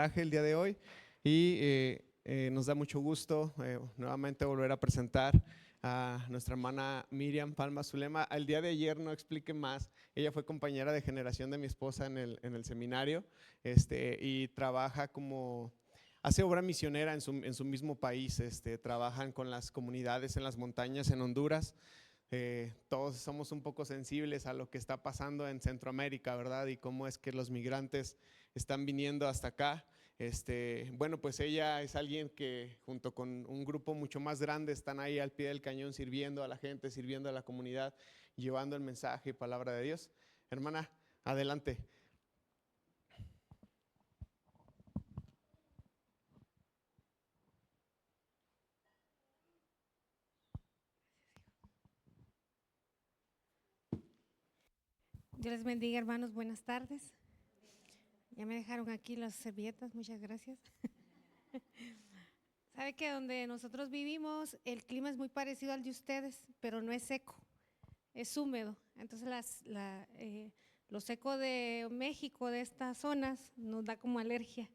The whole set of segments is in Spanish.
El día de hoy y nos da mucho gusto nuevamente volver a presentar a nuestra hermana Miriam Palma Zulema. El día de ayer no expliqué más, ella fue compañera de generación de mi esposa en el seminario y trabaja como, hace obra misionera en su mismo país, trabajan con las comunidades en las montañas en Honduras. Todos somos un poco sensibles a lo que está pasando en Centroamérica, ¿verdad? Y cómo es que los migrantes están viniendo hasta acá. Bueno, pues ella es alguien que junto con un grupo mucho más grande están ahí al pie del cañón sirviendo a la gente, sirviendo a la comunidad, llevando el mensaje y palabra de Dios. Hermana, adelante. Dios les bendiga, hermanos, buenas tardes. Ya me dejaron aquí las servilletas, muchas gracias. Sabe que donde nosotros vivimos el clima es muy parecido al de ustedes, pero no es seco, es húmedo. Entonces lo seco de México, de estas zonas, nos da como alergia.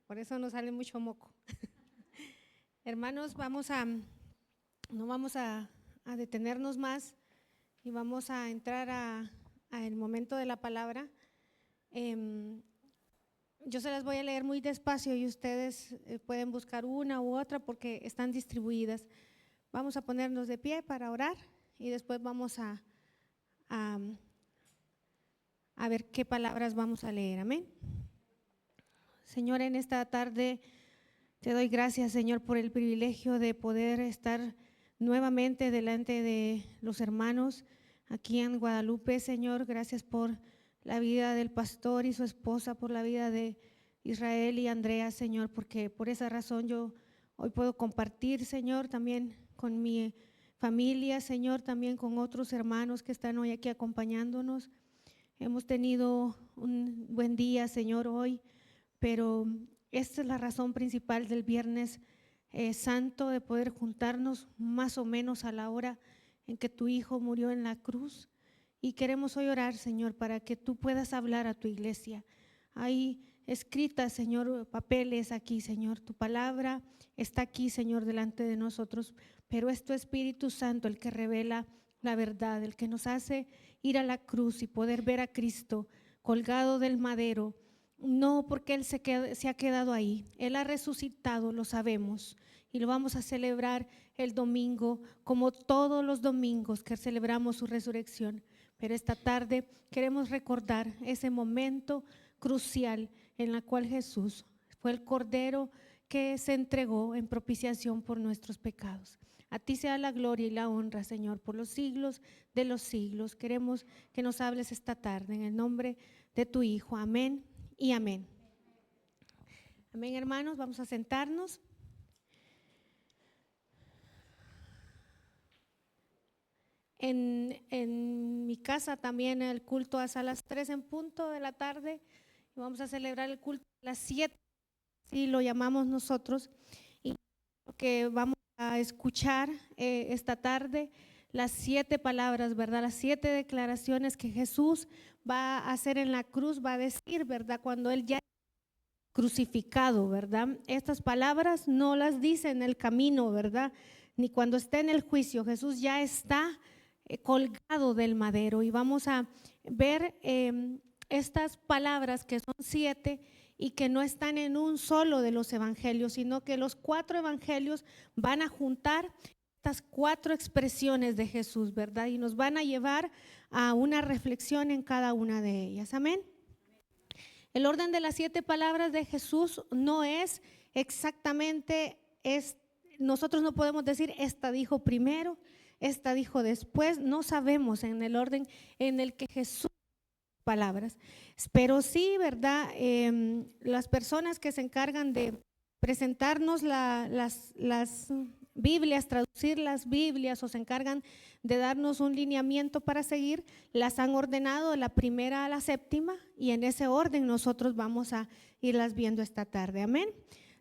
Por eso nos sale mucho moco. Hermanos, no vamos a detenernos más y vamos a entrar a el momento de la palabra. Yo se las voy a leer muy despacio y ustedes pueden buscar una u otra porque están distribuidas. Vamos a ponernos de pie para orar y después vamos a ver qué palabras vamos a leer. Amén. Señor, en esta tarde te doy gracias, Señor, por el privilegio de poder estar nuevamente delante de los hermanos aquí en Guadalupe. Señor, gracias por la vida del pastor y su esposa, por la vida de Israel y Andrea, Señor, porque por esa razón yo hoy puedo compartir, Señor, también con mi familia, Señor, también con otros hermanos que están hoy aquí acompañándonos. Hemos tenido un buen día, Señor, hoy, pero esta es la razón principal del Viernes Santo, de poder juntarnos más o menos a la hora en que tu Hijo murió en la cruz. Y queremos hoy orar, Señor, para que tú puedas hablar a tu iglesia. Hay escritas, Señor, papeles aquí, Señor. Tu palabra está aquí, Señor, delante de nosotros, pero es tu Espíritu Santo el que revela la verdad, el que nos hace ir a la cruz y poder ver a Cristo colgado del madero. No porque Él se ha quedado ahí, Él ha resucitado, lo sabemos, y lo vamos a celebrar el domingo, como todos los domingos que celebramos su resurrección. Pero esta tarde queremos recordar ese momento crucial en el cual Jesús fue el Cordero que se entregó en propiciación por nuestros pecados. A ti sea la gloria y la honra, Señor, por los siglos de los siglos. Queremos que nos hables esta tarde en el nombre de tu Hijo. Amén y amén. Amén, hermanos, vamos a sentarnos. En mi casa también el culto es a las 3 en punto de la tarde y vamos a celebrar el culto a las 7, así lo llamamos nosotros, y que vamos a escuchar esta tarde las 7 palabras, ¿verdad? Las 7 declaraciones que Jesús va a hacer en la cruz, va a decir, ¿verdad? Cuando Él ya crucificado, ¿verdad? Estas palabras no las dice en el camino, ¿verdad? Ni cuando esté en el juicio. Jesús ya está colgado del madero y vamos a ver estas palabras que son 7 y que no están en un solo de los evangelios, sino que los 4 evangelios van a juntar estas 4 expresiones de Jesús, ¿verdad? Y nos van a llevar a una reflexión en cada una de ellas. Amén. El orden de las 7 palabras de Jesús no es exactamente, nosotros no podemos decir esta dijo primero, esta dijo después, no sabemos en el orden en el que Jesús palabras, pero sí, ¿verdad? Las personas que se encargan de presentarnos las Biblias, traducir las Biblias o se encargan de darnos un lineamiento para seguir, las han ordenado de la primera a la séptima y en ese orden nosotros vamos a irlas viendo esta tarde. Amén.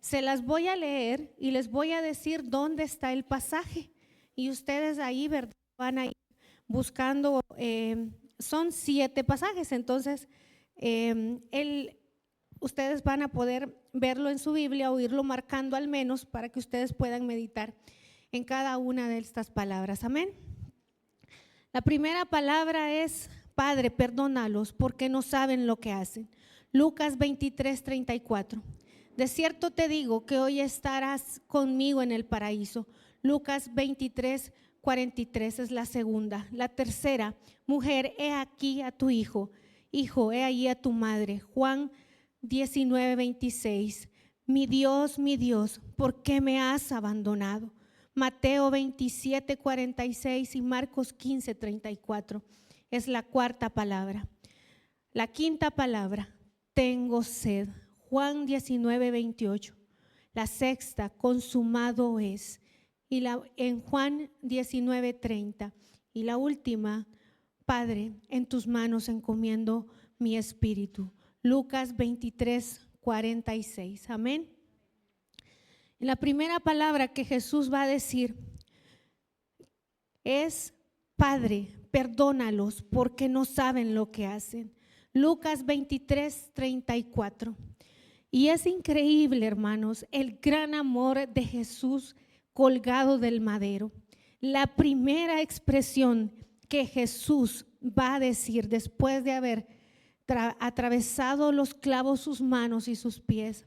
Se las voy a leer y les voy a decir dónde está el pasaje y ustedes ahí, ¿verdad? Van a ir buscando, son 7 pasajes, entonces el ustedes van a poder verlo en su Biblia o irlo marcando al menos para que ustedes puedan meditar en cada una de estas palabras. Amén. La primera palabra es: Padre, perdónalos porque no saben lo que hacen. Lucas 23:34. De cierto te digo que hoy estarás conmigo en el paraíso. Lucas 23:43 es la segunda. La tercera: mujer, he aquí a tu hijo. Hijo, he ahí a tu madre. Juan 19:26. Mi Dios, ¿por qué me has abandonado? Mateo 27:46 y Marcos 15:34 es la cuarta palabra. La quinta palabra: tengo sed. Juan 19:28. La sexta: consumado es. Y en Juan 19:30. Y la última: Padre, en tus manos encomiendo mi espíritu. Lucas 23:46. Amén. La primera palabra que Jesús va a decir es: Padre, perdónalos porque no saben lo que hacen. Lucas 23:34. Y es increíble, hermanos, el gran amor de Jesús colgado del madero. La primera expresión que Jesús va a decir después de haber atravesado los clavos sus manos y sus pies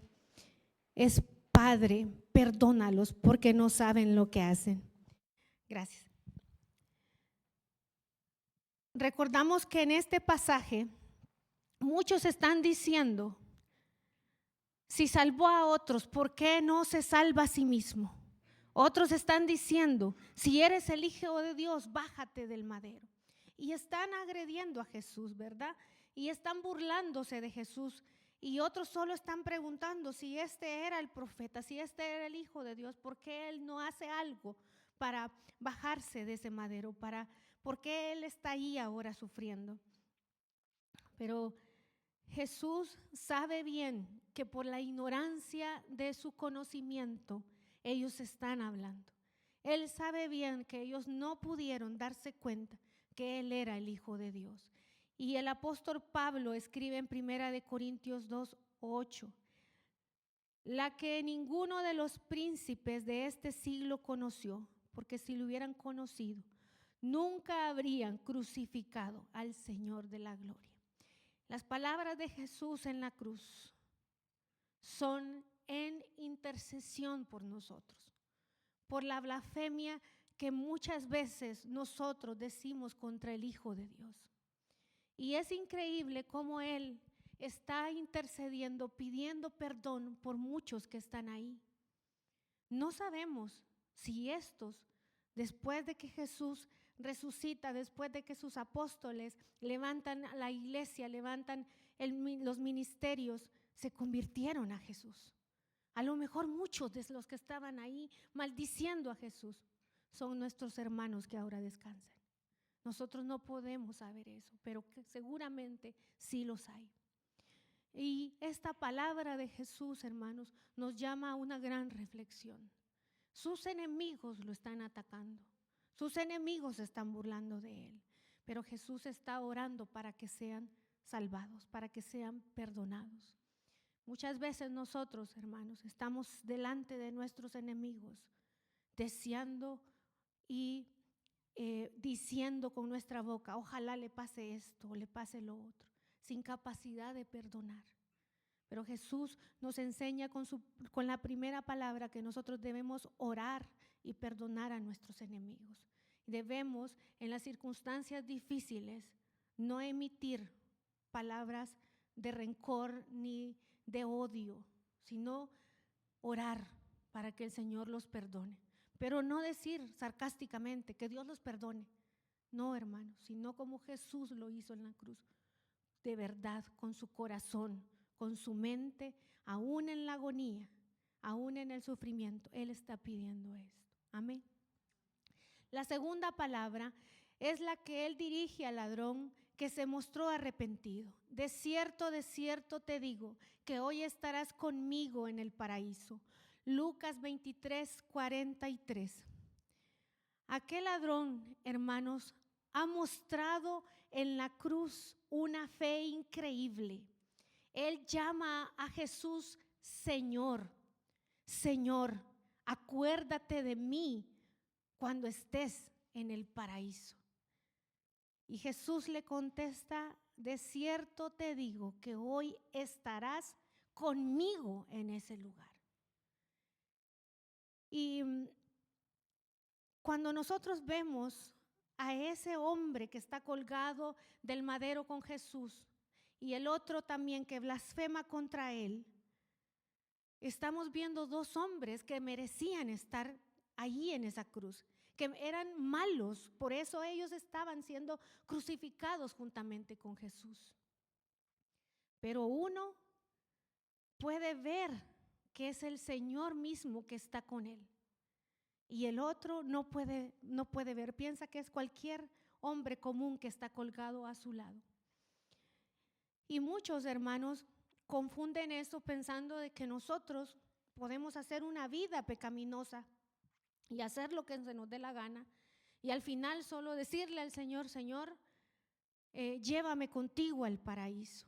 es: Padre, perdónalos porque no saben lo que hacen. Gracias. Recordamos que en este pasaje muchos están diciendo: si salvó a otros, ¿por qué no se salva a sí mismo? Otros están diciendo: si eres el Hijo de Dios, bájate del madero. Y están agrediendo a Jesús, ¿verdad? Y están burlándose de Jesús. Y otros solo están preguntando si este era el profeta, si este era el Hijo de Dios, ¿por qué Él no hace algo para bajarse de ese madero? ¿Por qué Él está ahí ahora sufriendo? Pero Jesús sabe bien que por la ignorancia de su conocimiento ellos están hablando. Él sabe bien que ellos no pudieron darse cuenta que Él era el Hijo de Dios. Y el apóstol Pablo escribe en 1 Corintios 2:8: la que ninguno de los príncipes de este siglo conoció, porque si lo hubieran conocido, nunca habrían crucificado al Señor de la gloria. Las palabras de Jesús en la cruz son en intercesión por nosotros, por la blasfemia que muchas veces nosotros decimos contra el Hijo de Dios. Y es increíble cómo Él está intercediendo, pidiendo perdón por muchos que están ahí. No sabemos si estos, después de que Jesús resucita, después de que sus apóstoles levantan la iglesia, levantan los ministerios, se convirtieron a Jesús. A lo mejor muchos de los que estaban ahí maldiciendo a Jesús son nuestros hermanos que ahora descansan. Nosotros no podemos saber eso, pero que seguramente sí los hay. Y esta palabra de Jesús, hermanos, nos llama a una gran reflexión. Sus enemigos lo están atacando, sus enemigos se están burlando de Él, pero Jesús está orando para que sean salvados, para que sean perdonados. Muchas veces nosotros, hermanos, estamos delante de nuestros enemigos, deseando y diciendo con nuestra boca: ojalá le pase esto o le pase lo otro, sin capacidad de perdonar. Pero Jesús nos enseña con la primera palabra que nosotros debemos orar y perdonar a nuestros enemigos. Debemos, en las circunstancias difíciles, no emitir palabras de rencor ni de odio, sino orar para que el Señor los perdone. Pero no decir sarcásticamente que Dios los perdone. No, hermanos, sino como Jesús lo hizo en la cruz, de verdad, con su corazón, con su mente, aún en la agonía, aún en el sufrimiento. Él está pidiendo esto. Amén. La segunda palabra es la que Él dirige al ladrón que se mostró arrepentido. De cierto te digo que hoy estarás conmigo en el paraíso. Lucas 23:43. Aquel ladrón, hermanos, ha mostrado en la cruz una fe increíble. Él llama a Jesús Señor. Señor, acuérdate de mí cuando estés en el paraíso. Y Jesús le contesta, de cierto te digo que hoy estarás conmigo en ese lugar. Y cuando nosotros vemos a ese hombre que está colgado del madero con Jesús y el otro también que blasfema contra él, estamos viendo dos hombres que merecían estar allí en esa cruz, que eran malos, por eso ellos estaban siendo crucificados juntamente con Jesús. Pero uno puede ver que es el Señor mismo que está con él, y el otro no puede ver, piensa que es cualquier hombre común que está colgado a su lado. Y muchos hermanos confunden eso pensando de que nosotros podemos hacer una vida pecaminosa y hacer lo que se nos dé la gana, y al final solo decirle al Señor, Señor, llévame contigo al paraíso.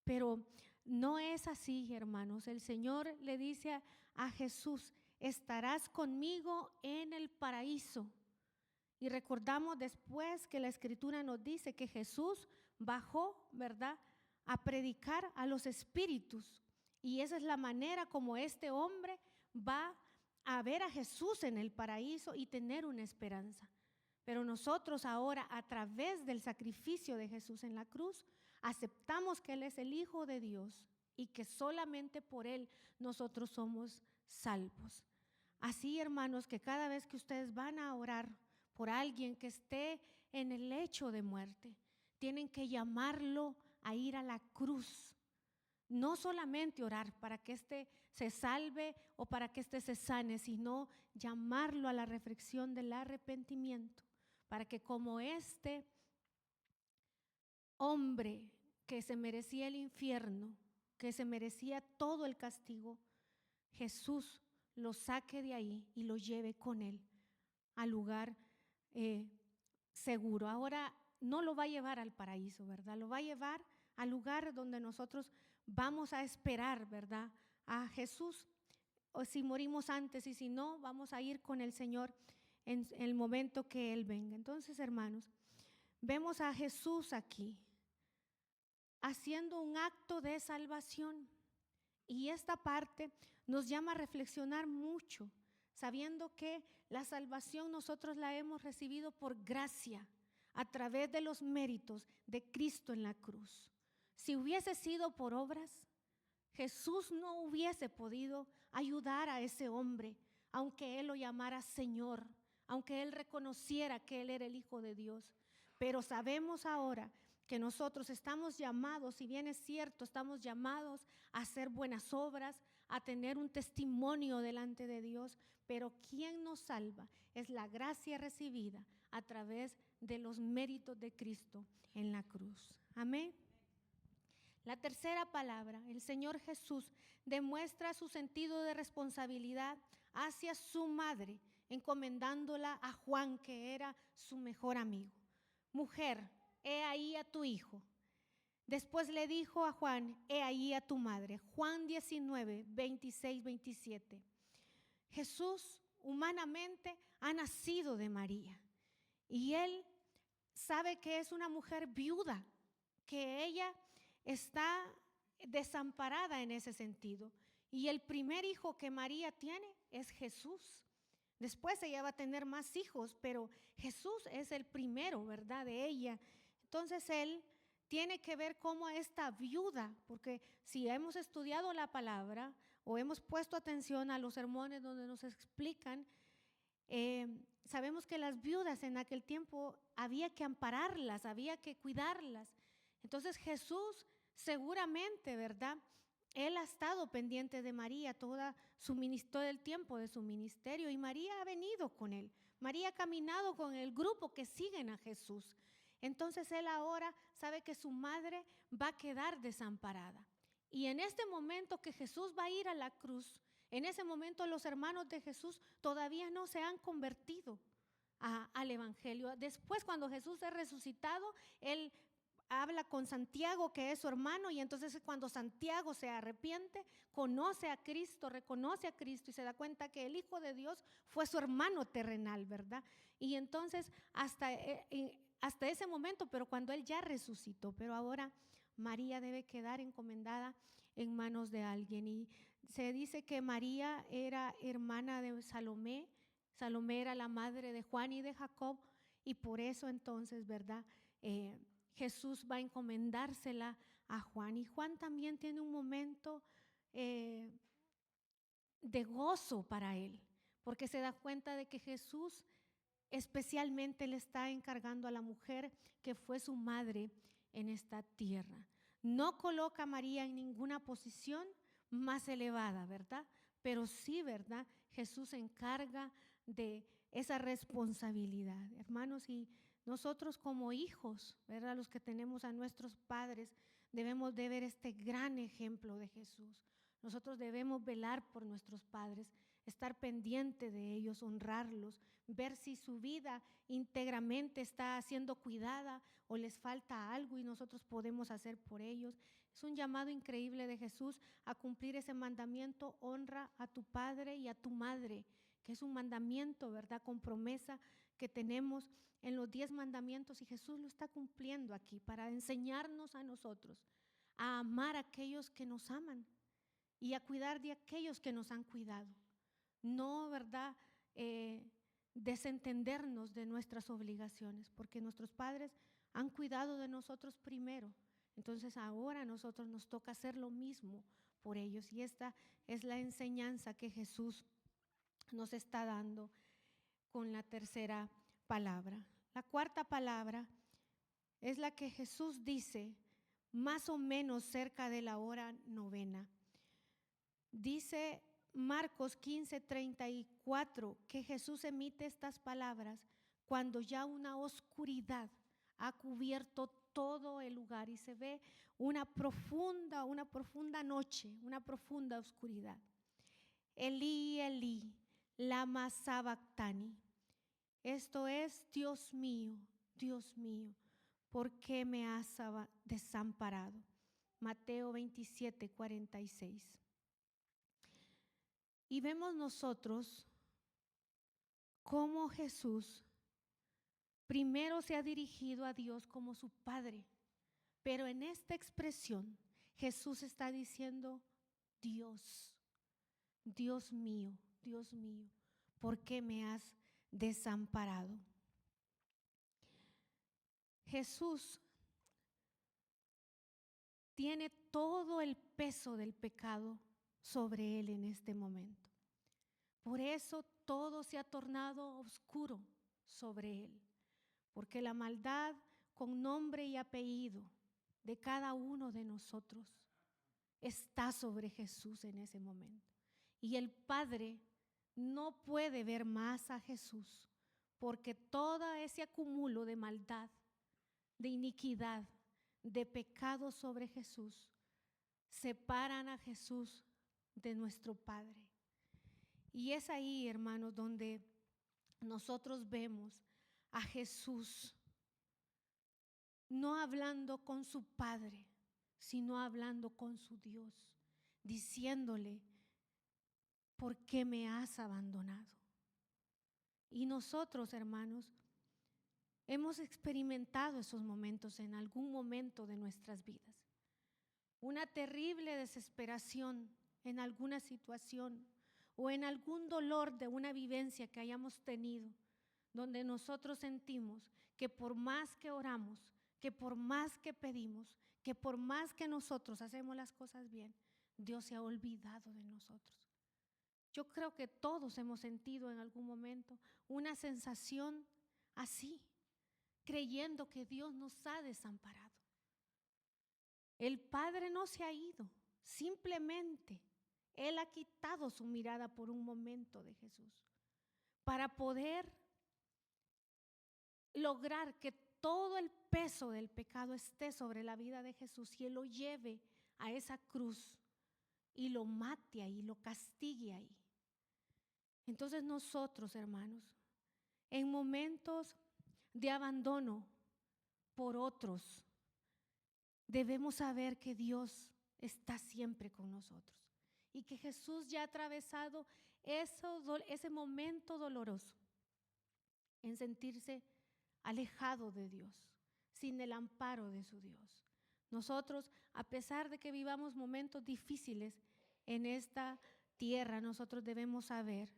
Pero no es así, hermanos. El Señor le dice a Jesús, estarás conmigo en el paraíso. Y recordamos después que la Escritura nos dice que Jesús bajó, ¿verdad?, a predicar a los espíritus. Y esa es la manera como este hombre va a ver a Jesús en el paraíso y tener una esperanza. Pero nosotros ahora, a través del sacrificio de Jesús en la cruz, aceptamos que Él es el Hijo de Dios y que solamente por Él nosotros somos salvos. Así, hermanos, que cada vez que ustedes van a orar por alguien que esté en el lecho de muerte, tienen que llamarlo a ir a la cruz. No solamente orar para que éste se salve o para que éste se sane, sino llamarlo a la reflexión del arrepentimiento, para que como este hombre que se merecía el infierno, que se merecía todo el castigo, Jesús lo saque de ahí y lo lleve con él al lugar seguro. Ahora no lo va a llevar al paraíso, ¿verdad? Lo va a llevar al lugar donde nosotros vamos a esperar, ¿verdad?, a Jesús, o si morimos antes, y si no, vamos a ir con el Señor en el momento que Él venga. Entonces, hermanos, vemos a Jesús aquí haciendo un acto de salvación, y esta parte nos llama a reflexionar mucho, sabiendo que la salvación nosotros la hemos recibido por gracia, a través de los méritos de Cristo en la cruz. Si hubiese sido por obras, Jesús no hubiese podido ayudar a ese hombre, aunque Él lo llamara Señor, aunque Él reconociera que Él era el Hijo de Dios. Pero sabemos ahora que nosotros estamos llamados, si bien es cierto, estamos llamados a hacer buenas obras, a tener un testimonio delante de Dios, pero quien nos salva es la gracia recibida a través de los méritos de Cristo en la cruz. Amén. La tercera palabra, el Señor Jesús demuestra su sentido de responsabilidad hacia su madre, encomendándola a Juan, que era su mejor amigo. Mujer, he ahí a tu hijo. Después le dijo a Juan, he ahí a tu madre. Juan 19, 26, 27. Jesús humanamente ha nacido de María y él sabe que es una mujer viuda, que ella está desamparada en ese sentido. Y el primer hijo que María tiene es Jesús. Después ella va a tener más hijos, pero Jesús es el primero, ¿verdad?, de ella. Entonces él tiene que ver cómo esta viuda, porque si hemos estudiado la palabra o hemos puesto atención a los sermones donde nos explican, sabemos que las viudas en aquel tiempo había que ampararlas, había que cuidarlas. Entonces Jesús seguramente, ¿verdad?, Él ha estado pendiente de María todo el tiempo de su ministerio, y María ha venido con Él. María ha caminado con el grupo que siguen a Jesús. Entonces Él ahora sabe que su madre va a quedar desamparada. Y en este momento que Jesús va a ir a la cruz, en ese momento los hermanos de Jesús todavía no se han convertido al Evangelio. Después, cuando Jesús es resucitado, Él habla con Santiago, que es su hermano, y entonces cuando Santiago se arrepiente, conoce a Cristo, reconoce a Cristo y se da cuenta que el Hijo de Dios fue su hermano terrenal, ¿verdad? Y entonces hasta ese momento, pero cuando Él ya resucitó, pero ahora María debe quedar encomendada en manos de alguien. Y se dice que María era hermana de Salomé, Salomé era la madre de Juan y de Jacob, y por eso entonces, ¿verdad? Jesús va a encomendársela a Juan, y Juan también tiene un momento de gozo para él, porque se da cuenta de que Jesús especialmente le está encargando a la mujer que fue su madre en esta tierra. No coloca a María en ninguna posición más elevada, ¿verdad? Pero sí, ¿verdad? Jesús se encarga de esa responsabilidad, hermanos, y nosotros como hijos, ¿verdad? Los que tenemos a nuestros padres, debemos de ver este gran ejemplo de Jesús. Nosotros debemos velar por nuestros padres, estar pendiente de ellos, honrarlos, ver si su vida íntegramente está siendo cuidada o les falta algo y nosotros podemos hacer por ellos. Es un llamado increíble de Jesús a cumplir ese mandamiento: honra a tu padre y a tu madre, que es un mandamiento, ¿verdad?, con promesa que tenemos en los 10 mandamientos, y Jesús lo está cumpliendo aquí para enseñarnos a nosotros a amar a aquellos que nos aman y a cuidar de aquellos que nos han cuidado. No, ¿verdad?, desentendernos de nuestras obligaciones, porque nuestros padres han cuidado de nosotros primero. Entonces ahora a nosotros nos toca hacer lo mismo por ellos, y esta es la enseñanza que Jesús nos está dando con la tercera palabra. La cuarta palabra es la que Jesús dice más o menos cerca de la hora novena. Dice Marcos 15:34 que Jesús emite estas palabras cuando ya una oscuridad ha cubierto todo el lugar y se ve una profunda noche, una profunda oscuridad. Elí, Elí, lama sabactani. Esto es: Dios mío, ¿por qué me has desamparado? Mateo 27:46. Y vemos nosotros cómo Jesús primero se ha dirigido a Dios como su Padre, pero en esta expresión Jesús está diciendo: Dios mío, ¿por qué me has desamparado? Jesús tiene todo el peso del pecado sobre él en este momento. Por eso todo se ha tornado oscuro sobre él, porque la maldad con nombre y apellido de cada uno de nosotros está sobre Jesús en ese momento. Y el Padre no puede ver más a Jesús, porque todo ese acumulo de maldad, de iniquidad, de pecado sobre Jesús, separan a Jesús de nuestro Padre. Y es ahí, hermanos, donde nosotros vemos a Jesús no hablando con su Padre, sino hablando con su Dios, diciéndole: ¿por qué me has abandonado? Y nosotros, hermanos, hemos experimentado esos momentos en algún momento de nuestras vidas. Una terrible desesperación en alguna situación o en algún dolor de una vivencia que hayamos tenido, donde nosotros sentimos que por más que oramos, que por más que pedimos, que por más que nosotros hacemos las cosas bien, Dios se ha olvidado de nosotros. Yo creo que todos hemos sentido en algún momento una sensación así, creyendo que Dios nos ha desamparado. El Padre no se ha ido, simplemente Él ha quitado su mirada por un momento de Jesús para poder lograr que todo el peso del pecado esté sobre la vida de Jesús y Él lo lleve a esa cruz y lo mate ahí, lo castigue ahí. Entonces nosotros, hermanos, en momentos de abandono por otros, debemos saber que Dios está siempre con nosotros y que Jesús ya ha atravesado ese momento doloroso en sentirse alejado de Dios, sin el amparo de su Dios. Nosotros, a pesar de que vivamos momentos difíciles en esta tierra, nosotros debemos saber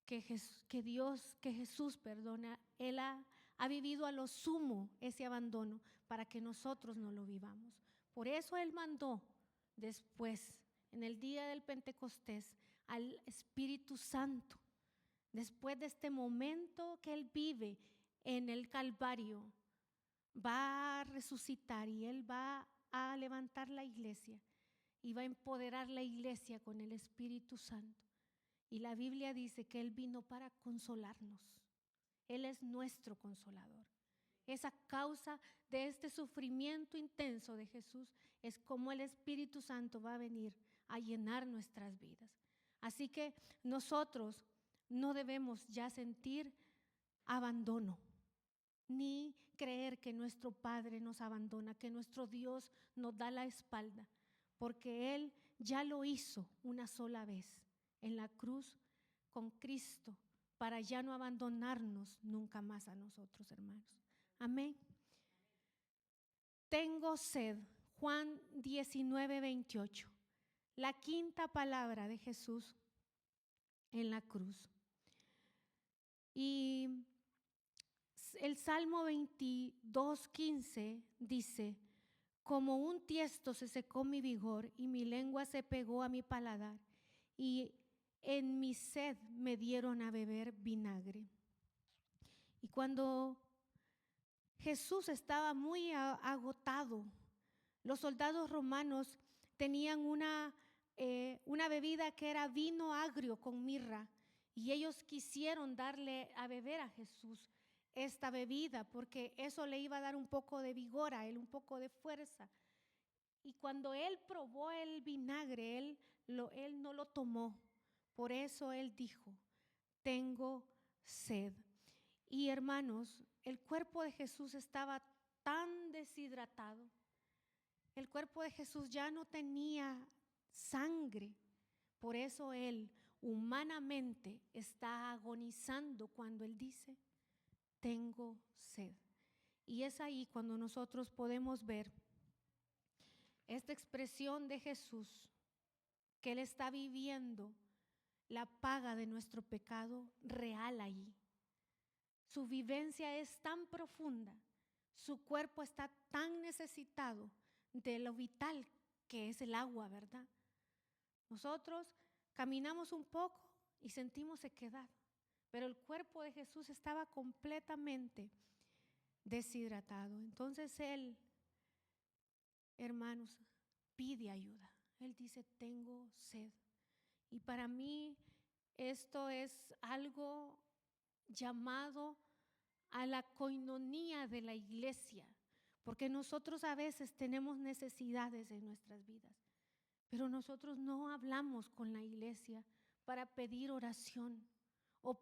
que Jesús, perdona, Él ha vivido a lo sumo ese abandono para que nosotros no lo vivamos. Por eso Él mandó después, en el día del Pentecostés, al Espíritu Santo. Después de este momento que Él vive en el Calvario, va a resucitar y Él va a levantar la iglesia y va a empoderar la iglesia con el Espíritu Santo. Y la Biblia dice que Él vino para consolarnos. Él es nuestro consolador. Esa causa de este sufrimiento intenso de Jesús es como el Espíritu Santo va a venir a llenar nuestras vidas. Así que nosotros no debemos ya sentir abandono, ni creer que nuestro Padre nos abandona, que nuestro Dios nos da la espalda, porque Él ya lo hizo una sola vez en la cruz con Cristo, para ya no abandonarnos nunca más a nosotros, hermanos. Amén. Tengo sed, Juan 19:28, la quinta palabra de Jesús en la cruz. Y el Salmo 22:15 dice: como un tiesto se secó mi vigor y mi lengua se pegó a mi paladar, y en mi sed me dieron a beber vinagre. Y cuando Jesús estaba muy agotado, los soldados romanos tenían una bebida que era vino agrio con mirra, y ellos quisieron darle a beber a Jesús esta bebida porque eso le iba a dar un poco de vigor a él, un poco de fuerza. Y cuando él probó el vinagre, él no lo tomó. Por eso él dijo: tengo sed. Y hermanos, el cuerpo de Jesús estaba tan deshidratado. El cuerpo de Jesús ya no tenía sangre. Por eso él humanamente está agonizando cuando él dice: tengo sed. Y es ahí cuando nosotros podemos ver esta expresión de Jesús, que Él está viviendo la paga de nuestro pecado real ahí. Su vivencia es tan profunda, su cuerpo está tan necesitado de lo vital que es el agua, ¿verdad? Nosotros caminamos un poco y sentimos sequedad, pero el cuerpo de Jesús estaba completamente deshidratado. Entonces Él, hermanos, pide ayuda. Él dice: tengo sed. Y para mí esto es algo llamado a la coinonía de la iglesia, porque nosotros a veces tenemos necesidades en nuestras vidas, pero nosotros no hablamos con la iglesia para pedir oración, o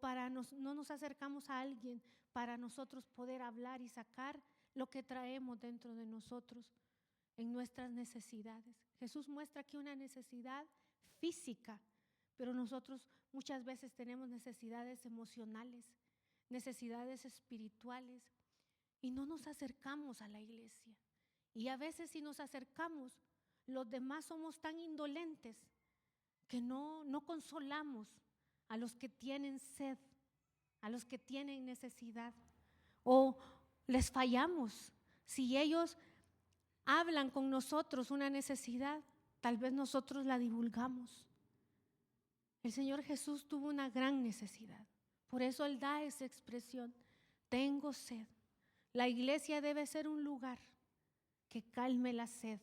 no nos acercamos a alguien para nosotros poder hablar y sacar lo que traemos dentro de nosotros en nuestras necesidades. Jesús muestra aquí una necesidad física, pero nosotros muchas veces tenemos necesidades emocionales, necesidades espirituales, y no nos acercamos a la iglesia. Y a veces si nos acercamos, los demás somos tan indolentes que no consolamos a los que tienen sed, a los que tienen necesidad, o les fallamos. Si ellos hablan con nosotros una necesidad, tal vez nosotros la divulgamos. El Señor Jesús tuvo una gran necesidad, por eso Él da esa expresión: tengo sed. La iglesia debe ser un lugar que calme la sed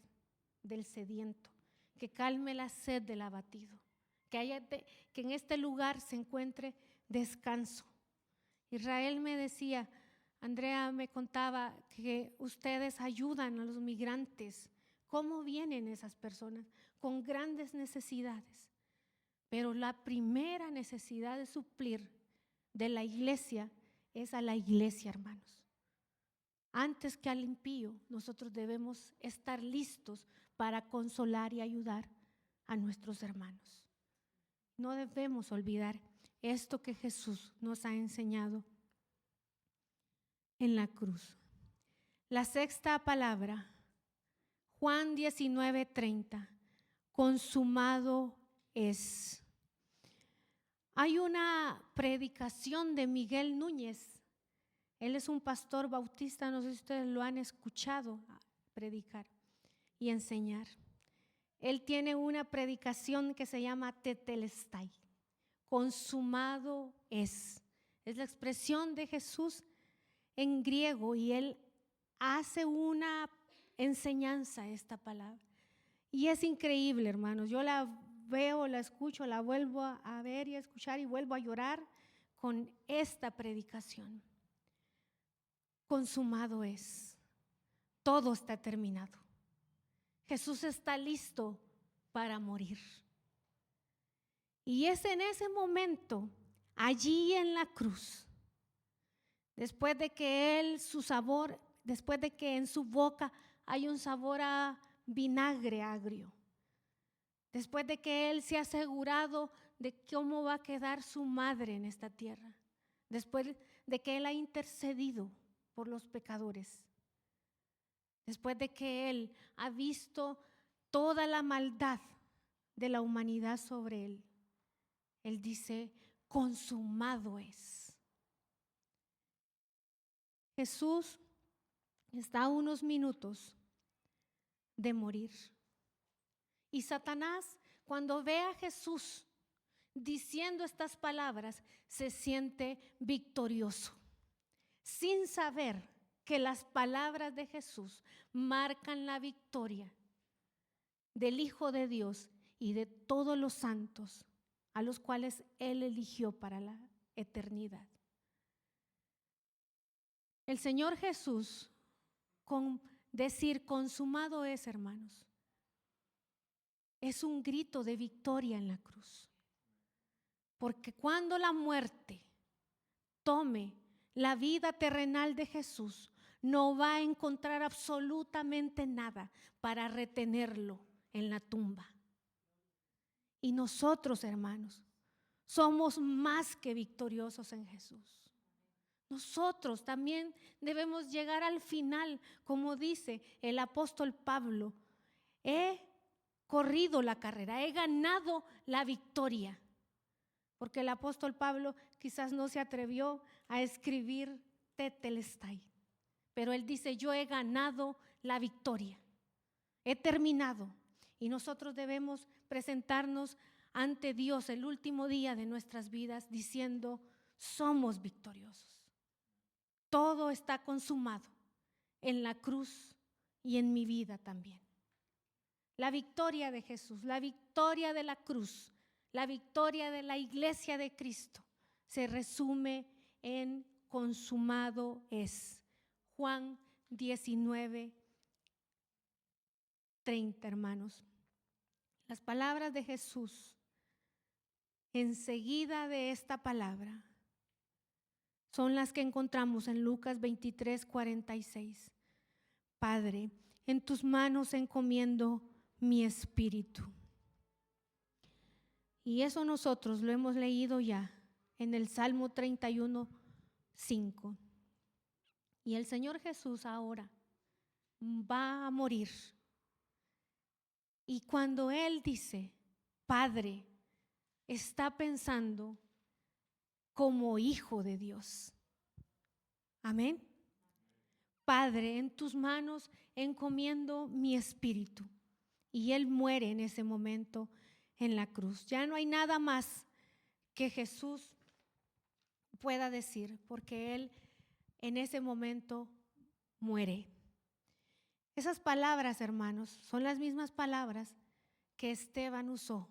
del sediento, que calme la sed del abatido, que en este lugar se encuentre descanso. Israel me decía, Andrea me contaba que ustedes ayudan a los migrantes. ¿Cómo vienen esas personas? Con grandes necesidades. Pero la primera necesidad de suplir de la iglesia es a la iglesia, hermanos. Antes que al impío, nosotros debemos estar listos para consolar y ayudar a nuestros hermanos. No debemos olvidar esto que Jesús nos ha enseñado en la cruz. La sexta palabra, Juan 19:30, consumado es. Hay una predicación de Miguel Núñez. Él es un pastor bautista, no sé si ustedes lo han escuchado predicar y enseñar. Él tiene una predicación que se llama Tetelestai, consumado es. Es la expresión de Jesús en griego y él hace una enseñanza a esta palabra. Y es increíble, hermanos. Yo la veo, la escucho, la vuelvo a ver y a escuchar y vuelvo a llorar con esta predicación. Consumado es. Todo está terminado. Jesús está listo para morir. Y es en ese momento, allí en la cruz, después de que después de que en su boca hay un sabor a vinagre agrio, después de que él se ha asegurado de cómo va a quedar su madre en esta tierra, después de que él ha intercedido por los pecadores, después de que él ha visto toda la maldad de la humanidad sobre él, él dice, consumado es. Jesús está a unos minutos de morir. Y Satanás, cuando ve a Jesús diciendo estas palabras, se siente victorioso, sin saber que las palabras de Jesús marcan la victoria del Hijo de Dios y de todos los santos a los cuales Él eligió para la eternidad. El Señor Jesús, con decir consumado es, hermanos, es un grito de victoria en la cruz. Porque cuando la muerte tome la vida terrenal de Jesús, no va a encontrar absolutamente nada para retenerlo en la tumba. Y nosotros, hermanos, somos más que victoriosos en Jesús. Nosotros también debemos llegar al final, como dice el apóstol Pablo, he corrido la carrera, he ganado la victoria. Porque el apóstol Pablo quizás no se atrevió a escribir Tetelestai, pero él dice, yo he ganado la victoria, he terminado. Y nosotros debemos presentarnos ante Dios el último día de nuestras vidas diciendo, somos victoriosos. Todo está consumado en la cruz y en mi vida también. La victoria de Jesús, la victoria de la cruz, la victoria de la iglesia de Cristo se resume en consumado es. Juan 19:30, hermanos. Las palabras de Jesús, enseguida de esta palabra, son las que encontramos en Lucas 23:46. Padre, en tus manos encomiendo mi espíritu. Y eso nosotros lo hemos leído ya en el Salmo 31:5. Y el Señor Jesús ahora va a morir. Y cuando Él dice, Padre, está pensando como hijo de Dios. Amén. Padre, en tus manos encomiendo mi espíritu. Y Él muere en ese momento en la cruz. Ya no hay nada más que Jesús pueda decir, porque Él en ese momento muere. Esas palabras, hermanos, son las mismas palabras que Esteban usó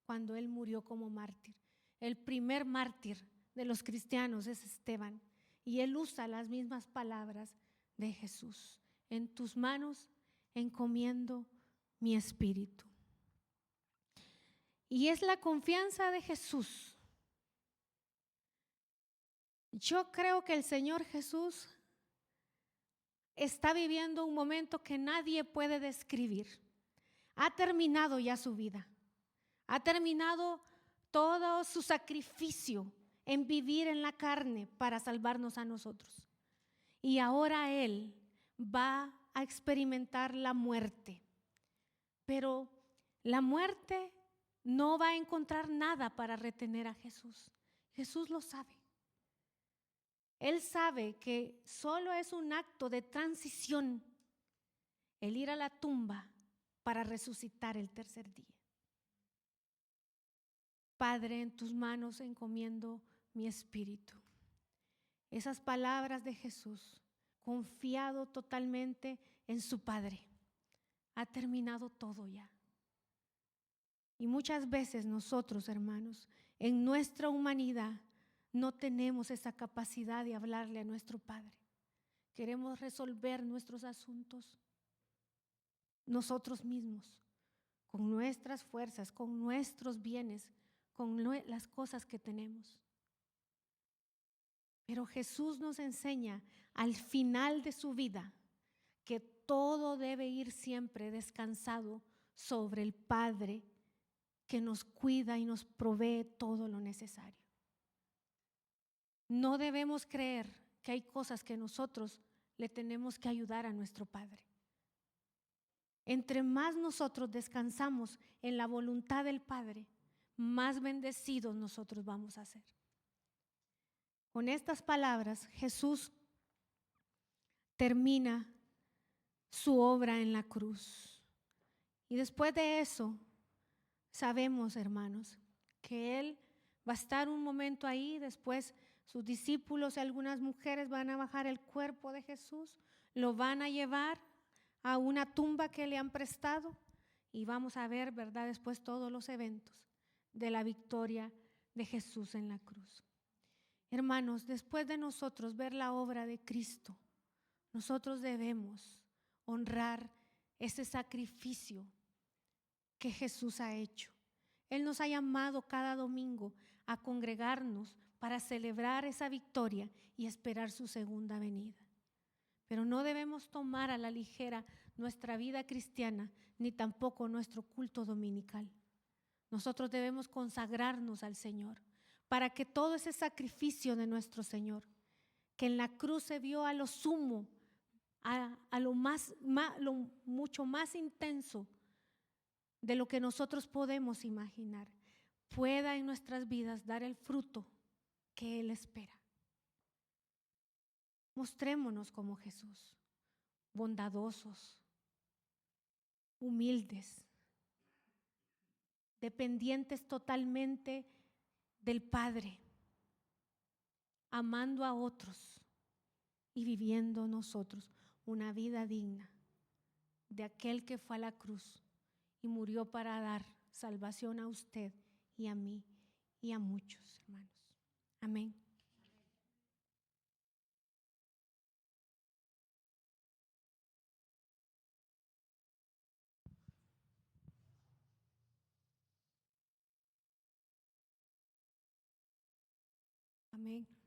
cuando él murió como mártir. El primer mártir de los cristianos es Esteban, y él usa las mismas palabras de Jesús. En tus manos encomiendo mi espíritu. Y es la confianza de Jesús. Yo creo que el Señor Jesús está viviendo un momento que nadie puede describir. Ha terminado ya su vida. Ha terminado todo su sacrificio en vivir en la carne para salvarnos a nosotros. Y ahora Él va a experimentar la muerte. Pero la muerte no va a encontrar nada para retener a Jesús. Jesús lo sabe. Él sabe que solo es un acto de transición el ir a la tumba para resucitar el tercer día. Padre, en tus manos encomiendo mi espíritu. Esas palabras de Jesús, confiado totalmente en su Padre, ha terminado todo ya. Y muchas veces nosotros, hermanos, en nuestra humanidad, no tenemos esa capacidad de hablarle a nuestro Padre. Queremos resolver nuestros asuntos nosotros mismos, con nuestras fuerzas, con nuestros bienes, con las cosas que tenemos. Pero Jesús nos enseña al final de su vida que todo debe ir siempre descansado sobre el Padre que nos cuida y nos provee todo lo necesario. No debemos creer que hay cosas que nosotros le tenemos que ayudar a nuestro Padre. Entre más nosotros descansamos en la voluntad del Padre, más bendecidos nosotros vamos a ser. Con estas palabras, Jesús termina su obra en la cruz. Y después de eso, sabemos, hermanos, que Él va a estar un momento ahí, después sus discípulos y algunas mujeres van a bajar el cuerpo de Jesús, lo van a llevar a una tumba que le han prestado y vamos a ver, ¿verdad?, después todos los eventos de la victoria de Jesús en la cruz. Hermanos, después de nosotros ver la obra de Cristo, nosotros debemos honrar ese sacrificio que Jesús ha hecho. Él nos ha llamado cada domingo a congregarnos para celebrar esa victoria y esperar su segunda venida. Pero no debemos tomar a la ligera nuestra vida cristiana, ni tampoco nuestro culto dominical. Nosotros debemos consagrarnos al Señor para que todo ese sacrificio de nuestro Señor, que en la cruz se vio a lo sumo, a lo mucho más intenso de lo que nosotros podemos imaginar, pueda en nuestras vidas dar el fruto que Él espera. Mostrémonos como Jesús, bondadosos, humildes, dependientes totalmente del Padre, amando a otros y viviendo nosotros una vida digna de aquel que fue a la cruz y murió para dar salvación a usted y a mí y a muchos hermanos. Amén. Amén.